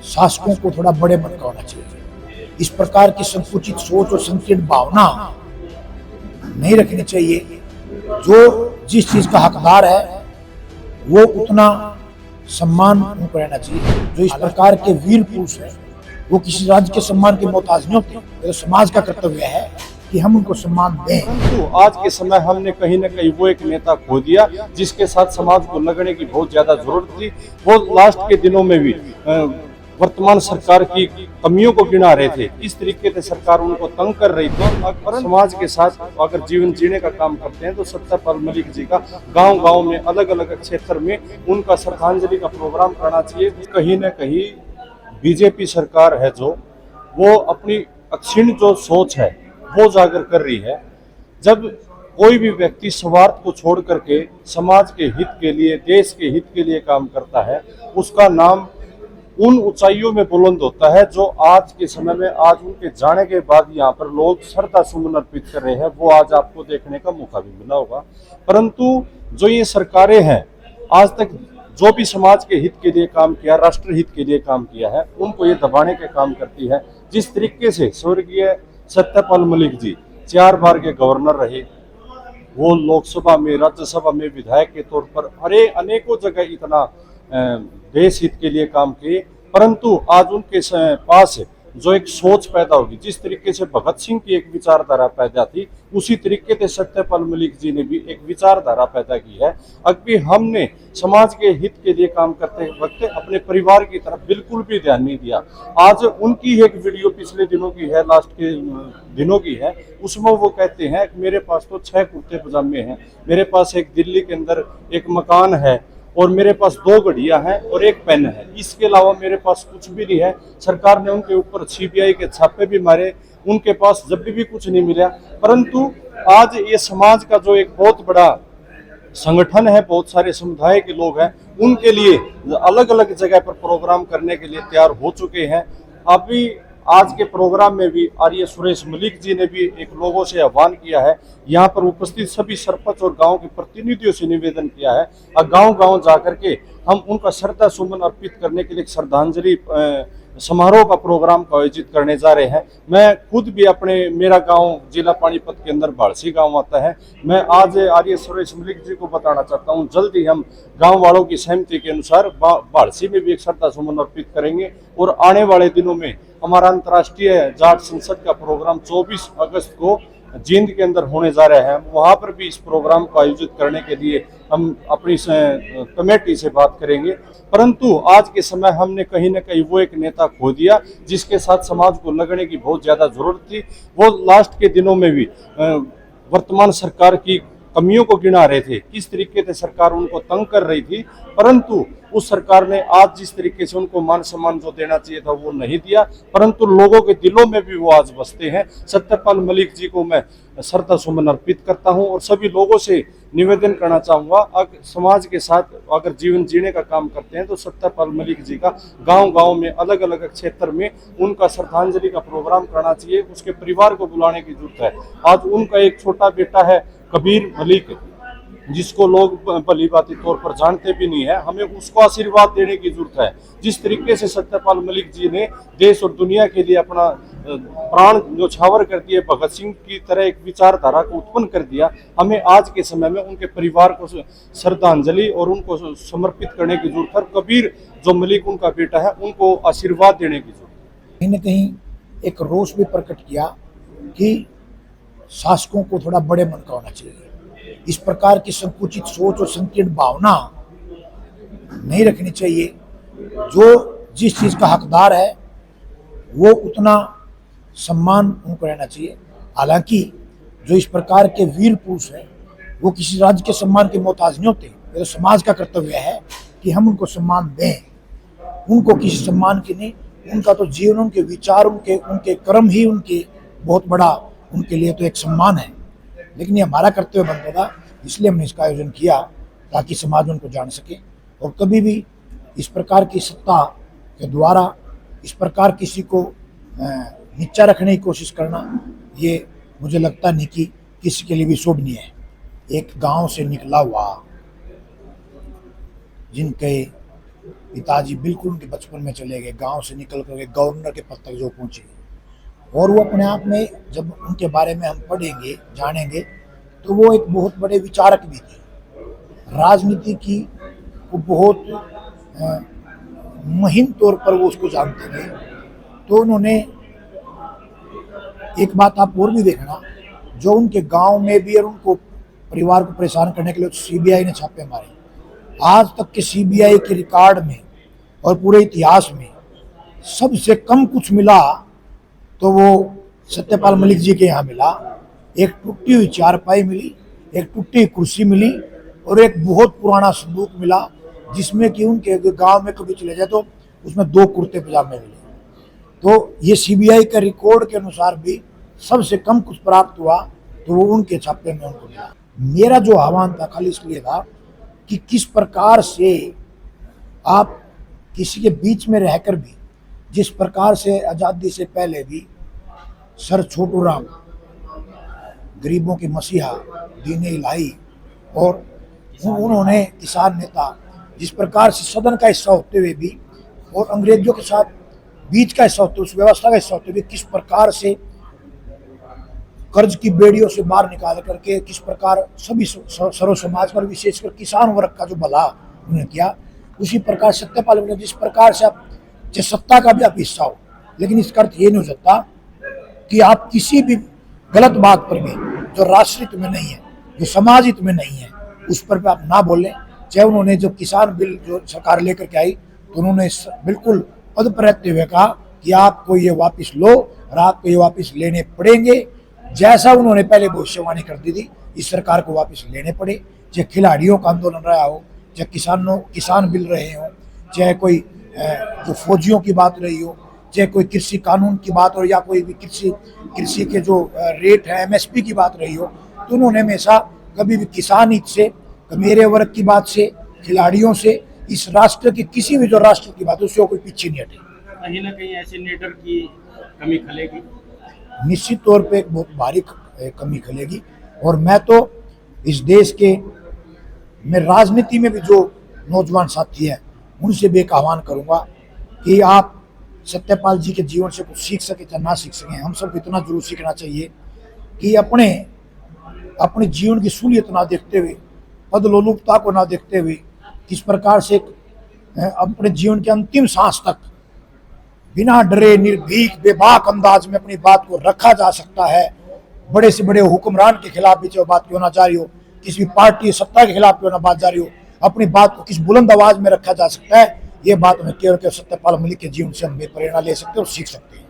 शासकों को थोड़ा बड़े मन का होना चाहिए। इस प्रकार की संकुचित सोच और संकीर्ण भावना नहीं रखनी चाहिए। जो जिस चीज का हकदार है वो उतना सम्मान उनको रहना चाहिए। जो इस प्रकार के वीर पुरुष हैं वो किसी राज्य के सम्मान के मोहताज नहीं होते। तो समाज का कर्तव्य है कि हम उनको सम्मान दें। परंतु आज के समय हमने कहीं न कहीं वो एक नेता खो दिया जिसके साथ समाज को लगने की बहुत ज्यादा जरूरत थी। वो लास्ट के दिनों में भी वर्तमान सरकार की कमियों को गिना रहे थे। इस तरीके से सरकार उनको तंग कर रही थी। अगर समाज के साथ अगर जीवन जीने का काम करते हैं तो सत्यपाल मलिक जी का गांव-गांव में अलग अलग क्षेत्र में उनका श्रद्धांजलि का प्रोग्राम करना चाहिए। कहीं न कहीं बीजेपी सरकार है जो वो अपनी अक्षीण जो सोच है वो जागर कर रही है। जब कोई भी व्यक्ति स्वार्थ को छोड़ करके समाज के हित के लिए, देश के हित के लिए काम करता है, उसका नाम उन ऊंचाइयों में बुलंद होता है जो आज के समय में, आज उनके जाने के बाद यहाँ पर लोग श्रद्धा सुमन अर्पित कर रहे हैं, वो आज आपको देखने का मौका भी मिला होगा। परंतु जो ये सरकारें हैं, आज तक जो भी समाज के हित के लिए काम किया, राष्ट्र हित के लिए काम किया है, उनको ये दबाने के काम करती है। जिस तरीके से स्वर्गीय सत्यपाल मलिक जी 4 बार के गवर्नर रहे, वो लोकसभा में, राज्यसभा में विधायक के तौर पर अनेकों जगह इतना देश हित के लिए काम किए। परंतु आज उनके पास जो एक सोच पैदा होगी, जिस तरीके से भगत सिंह की एक विचारधारा पैदा थी, उसी तरीके से सत्यपाल मलिक जी ने भी एक विचारधारा पैदा की है। अभी हमने समाज के हित के लिए काम करते वक्त अपने परिवार की तरफ बिल्कुल भी ध्यान नहीं दिया। आज उनकी एक वीडियो पिछले दिनों की है, लास्ट के दिनों की है, उसमें वो कहते हैं कि मेरे पास तो 6 कुर्ते पजामे हैं, मेरे पास एक दिल्ली के अंदर एक मकान है और मेरे पास 2 घड़ियां हैं और 1 पेन है, इसके अलावा मेरे पास कुछ भी नहीं है। सरकार ने उनके ऊपर सीबीआई के छापे भी मारे, उनके पास जब भी कुछ नहीं मिला। परंतु आज ये समाज का जो एक बहुत बड़ा संगठन है, बहुत सारे समुदाय के लोग हैं, उनके लिए अलग अलग जगह पर प्रोग्राम करने के लिए तैयार हो चुके हैं। अभी आज के प्रोग्राम में भी आर्य सुरेश मलिक जी ने भी एक लोगों से आह्वान किया है, यहाँ पर उपस्थित सभी सरपंच और गांव के प्रतिनिधियों से निवेदन किया है, गांव-गांव जाकर के हम उनका श्रद्धा सुमन अर्पित करने के लिए श्रद्धांजलि समारोह का प्रोग्राम का आयोजित करने जा रहे हैं। मैं खुद भी मेरा गांव जिला पानीपत के अंदर भाड़सी गांव आता है। मैं आज आर्य सुरेश मलिक जी को बताना चाहता हूं, जल्द ही हम गांव वालों की सहमति के अनुसार भाड़सी में भी एक श्रद्धा सुमन अर्पित करेंगे। और आने वाले दिनों में हमारा अंतर्राष्ट्रीय जाट संसद का प्रोग्राम 24 अगस्त को जींद के अंदर होने जा रहे हैं, वहां पर भी इस प्रोग्राम को आयोजित करने के लिए हम अपनी कमेटी से बात करेंगे। परंतु आज के समय हमने कहीं न कहीं वो एक नेता खो दिया जिसके साथ समाज को लगने की बहुत ज्यादा जरूरत थी। वो लास्ट के दिनों में भी वर्तमान सरकार की कमियों को गिना रहे थे, किस तरीके से सरकार उनको तंग कर रही थी। परंतु उस सरकार ने आज जिस तरीके से उनको मान सम्मान जो देना चाहिए था वो नहीं दिया, परंतु लोगों के दिलों में भी वो आज बसते हैं। सत्यपाल मलिक जी को मैं श्रद्धा सुमन अर्पित करता हूं और सभी लोगों से निवेदन करना चाहूंगा, अगर समाज के साथ अगर जीवन जीने का काम करते हैं तो सत्यपाल मलिक जी का गांव-गांव में, अलग अलग क्षेत्र में उनका श्रद्धांजलि का प्रोग्राम करना चाहिए। उसके परिवार को बुलाने की जरूरत है। आज उनका एक छोटा बेटा है कबीर मलिक, जिसको लोग भली भांति तौर पर जानते भी नहीं है, हमें उसको आशीर्वाद देने की जरूरत है। जिस तरीके से सत्यपाल मलिक जी ने देश और दुनिया के लिए अपना प्राण न्यौछावर कर दिए, भगत सिंह की तरह एक विचारधारा को उत्पन्न कर दिया, हमें आज के समय में उनके परिवार को श्रद्धांजलि और उनको समर्पित करने की जरूरत है। कबीर जो मलिक उनका बेटा है, उनको आशीर्वाद देने की जरूरत है। कहीं न कहीं एक रोष भी प्रकट किया कि शासकों को थोड़ा बड़े मन का होना चाहिए। इस प्रकार की संकुचित सोच और संकीर्ण भावना नहीं रखनी चाहिए। जो जिस चीज का हकदार है वो उतना सम्मान उनको रहना चाहिए। हालांकि जो इस प्रकार के वीर पुरुष हैं वो किसी राज्य के सम्मान के मोहताज नहीं होते। तो समाज का कर्तव्य है कि हम उनको सम्मान दें, उनको किसी सम्मान की नहीं। उनका तो जीवन, उनके विचार, उनके कर्म ही उनके बहुत बड़ा उनके लिए तो एक सम्मान है। लेकिन ये हमारा कर्तव्य बनता था, इसलिए हमने इसका आयोजन किया ताकि समाज उनको जान सके। और कभी भी इस प्रकार की सत्ता के द्वारा इस प्रकार किसी को नीचा रखने की कोशिश करना, ये मुझे लगता नहीं कि किसी के लिए भी शोभनीय है। एक गांव से निकला हुआ, जिनके पिताजी बिल्कुल उनके बचपन में चले गए, गांव से निकल कर गवर्नर के पद तक जो पहुंचे। और वो अपने आप में जब उनके बारे में हम पढ़ेंगे जानेंगे तो वो एक बहुत बड़े विचारक भी थे, राजनीति की वो बहुत महीन तौर पर वो उसको जानते थे। तो उन्होंने एक बात आप और भी देखना, जो उनके गांव में भी और उनको परिवार को परेशान करने के लिए सीबीआई ने छापे मारे। आज तक के सीबीआई के रिकॉर्ड में और पूरे इतिहास में सबसे कम कुछ मिला तो वो सत्यपाल मलिक जी के यहाँ मिला। एक टूटी हुई चारपाई मिली, एक टूटी हुई कुर्सी मिली और एक बहुत पुराना संदूक मिला जिसमें कि उनके गांव में कभी चले जाए तो उसमें 2 कुर्ते पजामे मिले। तो ये सीबीआई के रिकॉर्ड के अनुसार भी सबसे कम कुछ प्राप्त हुआ तो वो उनके छापे में उनको मिला। मेरा जो आह्वान था खाली इसलिए था कि किस प्रकार से आप किसी के बीच में रहकर भी, जिस प्रकार से आज़ादी से पहले भी सर छोटू राम गरीबों के मसीहा दीन इलाही और उन्होंने किसान नेता जिस प्रकार से सदन का हिस्सा होते हुए भी और अंग्रेजों के साथ बीच का हिस्सा होते, उस व्यवस्था का हिस्सा होते हुए किस प्रकार से कर्ज की बेड़ियों से बाहर निकाल करके किस प्रकार सभी सर्व समाज पर विशेषकर किसान वर्ग का जो भला उन्होंने किया, उसी प्रकार सत्यपाल ने जिस प्रकार से आप चाहे सत्ता का भी आप हिस्सा हो, लेकिन इसका अर्थ ये नहीं हो सकता कि आप किसी भी गलत बात पर भी जो राष्ट्र हित में नहीं है, जो समाज हित में नहीं है, उस पर भी आप ना बोलें। चाहे उन्होंने जो किसान बिल जो सरकार लेकर के आई तो उन्होंने बिल्कुल पद पर रहते हुए कहा कि आपको ये वापस लो और आपको ये वापस लेने पड़ेंगे, जैसा उन्होंने पहले भविष्यवाणी कर दी थी इस सरकार को वापस लेने पड़े। चाहे खिलाड़ियों का आंदोलन रहा हो, चाहे किसान बिल रहे हो, चाहे कोई जो फौजियों की बात रही हो, चाहे कोई कृषि कानून की बात हो या कोई भी कृषि के जो रेट है एमएसपी की बात रही हो, तो उन्होंने हमेशा कभी भी किसान हित से, मेरे वर्ग की बात से, खिलाड़ियों से, इस राष्ट्र की किसी भी जो राष्ट्र की बात उससे कोई पीछे नहीं हटे। कहीं ना कहीं ऐसे लीडर की कमी खलेगी, निश्चित तौर पे एक बहुत भारी कमी खलेगी। और मैं तो इस देश के में राजनीति में भी जो नौजवान साथी हैं उनसे भी एक आह्वान करूंगा कि आप सत्यपाल जी के जीवन से कुछ सीख सके या ना सीख सकें, हम सबको इतना जरूर सीखना चाहिए कि अपने जीवन की सूलियत ना देखते हुए, पदलोलुपता को ना देखते हुए, किस प्रकार से अपने जीवन के अंतिम सांस तक बिना डरे निर्भीक बेबाक अंदाज में अपनी बात को रखा जा सकता है। बड़े से बड़े हुक्मरान के खिलाफ भी जो बात क्यों ना जारी हो, किसी पार्टी सत्ता के खिलाफ क्यों ना बात जारी हो, अपनी बात को किस बुलंद आवाज में रखा जा सकता है, ये बात हमें केवल सत्यपाल मलिक के जीवन से हम प्रेरणा ले सकते हैं और सीख सकते हैं।